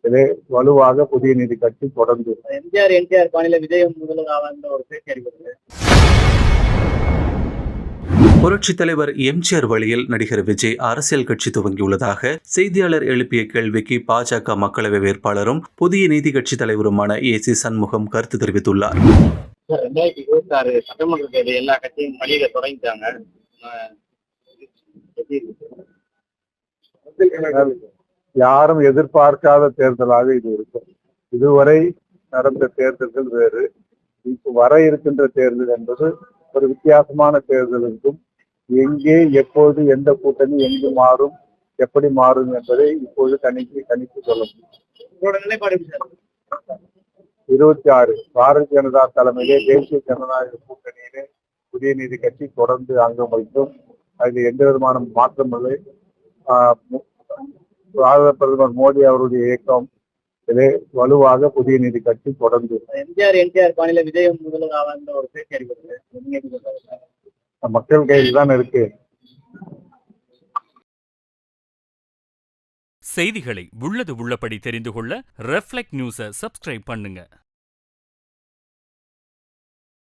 இதிலே வலுவாக புதிய நீதி கட்சி தொடர்ந்து. என்டிஆர் பாணியில விஜயம் முதல்வர் ஒரு பேச்சு அடிக்கிறது. புரட்சித் தலைவர் எம்ஜிஆர் வழியில் நடிகர் விஜய் அரசியல் கட்சி துவங்கியுள்ளதாக செய்தியாளர் எழுப்பிய கேள்விக்கு பாஜக மக்களவை வேட்பாளரும் புதிய நீதி கட்சி தலைவருமான ஏசி சண்முகம் கருத்து தெரிவித்துள்ளார். 2026 சட்டமன்ற தேர்தல் எல்லா கட்சியும் பணியில தொடங்கிட்டாங்க. யாரும் எதிர்பார்க்காத தேர்தலாக இது இருக்கும். இதுவரை நடந்த தேர்தல்கள் வேறு. இப்ப வர இருக்கின்ற தேர்தல் என்பது ஒரு வித்தியாசமான தேர்தல் இருக்கும். எங்கே எப்போது எந்த கூட்டணி எங்கு மாறும், எப்படி மாறும் என்பதை இப்போது கணித்து சொல்ல முடியும். 26 பாரதிய ஜனதா தலைமையிலே தேசிய ஜனநாயக கூட்டணியிலே புதிய நீதி கட்சி தொடர்ந்து அங்கம் வைக்கும். அதில் எந்த விதமான மாற்றம் இல்லை. பாரத பிரதமர் மோடி அவருடைய இயக்கம் இதிலே வலுவாக புதிய நீதி கட்சி தொடர்ந்து. என்டிஆர் பாணியில விஜயம் முதல்வர் ஒரு பேச்சு அடிக்கிறது. மக்கள் கையில் தான் இருக்கு. செய்திகளை உள்ளது உள்ளபடி தெரிந்து கொள்ள ரெஃப்ளெக்ட் நியூஸை சப்ஸ்கிரைப் பண்ணுங்க.